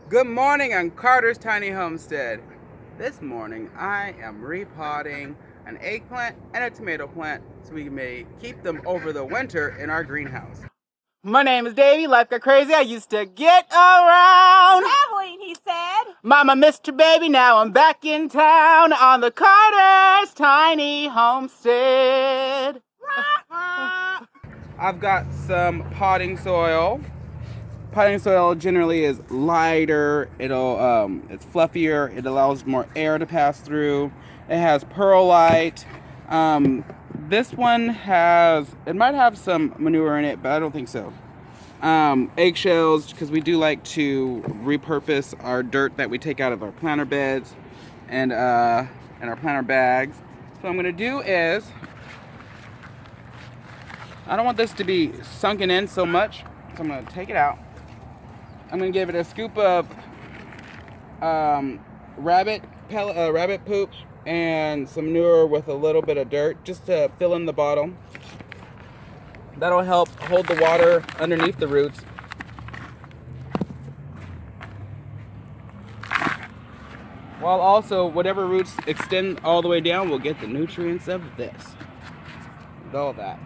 Good morning on Carter's Tiny Homestead. This morning I am repotting an eggplant and a tomato plant so we may keep them over the winter in our greenhouse. My name is Davey. Life got crazy. I used to get around. Traveling, he said. Mama, Mr. Baby, now I'm back in town on the Carter's Tiny Homestead. I've got some potting soil. Potting soil generally is lighter. It's fluffier. It allows more air to pass through. It has perlite. This one might have some manure in it, but I don't think so. Eggshells, because we do like to repurpose our dirt that we take out of our planter beds and our planter bags. So what I'm gonna do is, I don't want this to be sunken in so much, so I'm gonna take it out. I'm gonna give it a scoop of rabbit poop and some manure with a little bit of dirt just to fill in the bottom. That'll help hold the water underneath the roots. While also whatever roots extend all the way down will get the nutrients of this. With all that.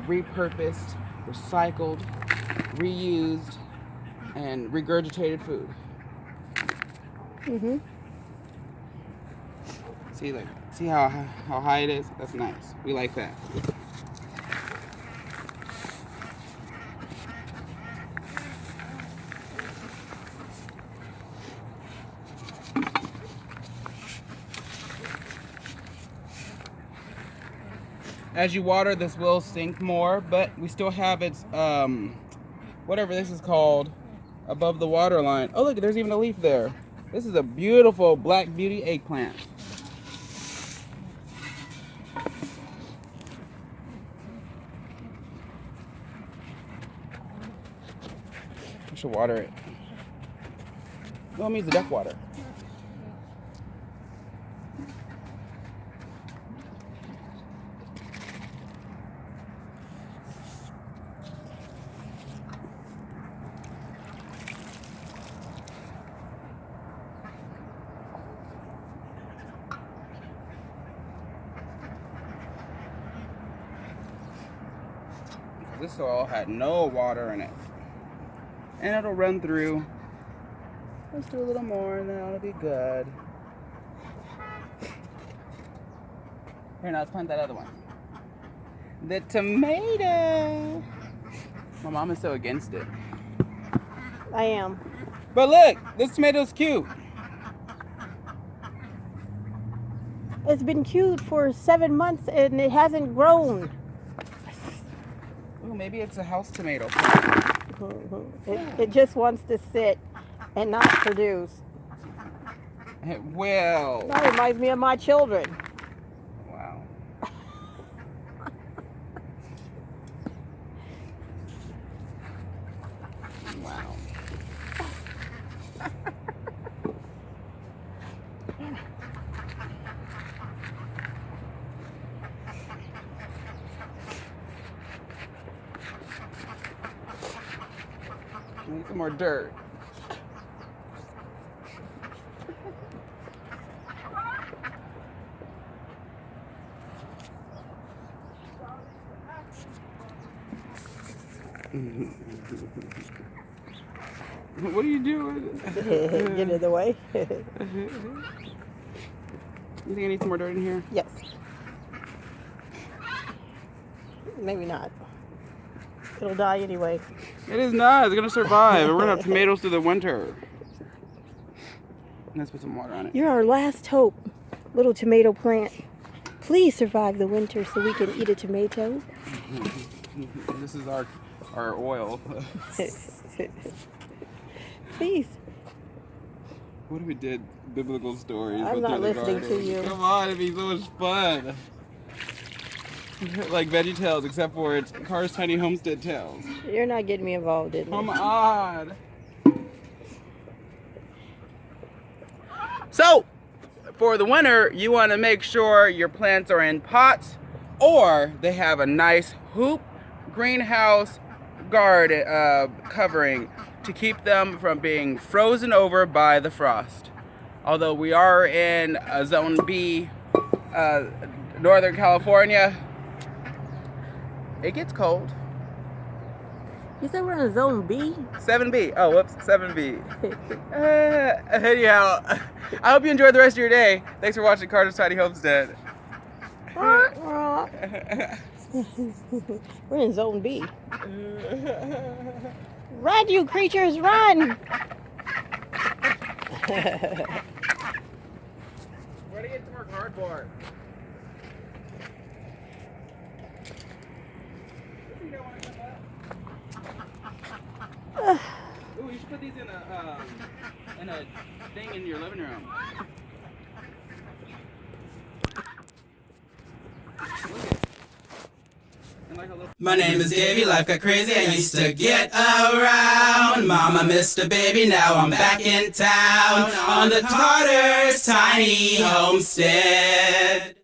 Repurposed, recycled, reused, and regurgitated food. See how high it is? That's nice. We like that. As you water, this will sink more, but we still have its whatever this is called above the water line. Oh, look, there's even a leaf there. This is a beautiful Black Beauty eggplant. I should water it. No, it means the duck water. This soil had no water in it. And it'll run through. Let's do a little more and then it'll be good. Here, now let's plant that other one. The tomato. My mom is so against it. I am. But look, this tomato's cute. It's been cute for 7 months and it hasn't grown. Ooh, maybe it's a house tomato. It just wants to sit and not produce. It will. That reminds me of my children. Wow. Wow. Need some more dirt. What are you doing? Get it of the way. You think I need some more dirt in here? Yes. Maybe not. It'll die anyway. It is not. It's gonna survive. We're gonna have tomatoes through the winter. Let's put some water on it. You're our last hope, little tomato plant. Please survive the winter so we can eat a tomato. This is our oil. Please. What if we did biblical stories? I'm not listening to you. Come on, it'd be so much fun. Like Veggie Tales, except for it's Carter's Tiny Homestead Tales. You're not getting me involved in Come this. on. So, for the winter, you want to make sure your plants are in pots or they have a nice hoop greenhouse guard covering to keep them from being frozen over by the frost. Although we are in Zone B, Northern California, it gets cold. You said we're in Zone B? 7B. Oh, whoops, 7B. Anyhow, I hope you enjoyed the rest of your day. Thanks for watching Carter's Tiny Homestead. We're in Zone B. Run, you creatures, run! Where to get some more cardboard? Ooh, you should put these in a thing in your living room. My name is Davey, life got crazy, I used to get around. Mama missed a baby, now I'm back in town on the Carter's Tiny Homestead.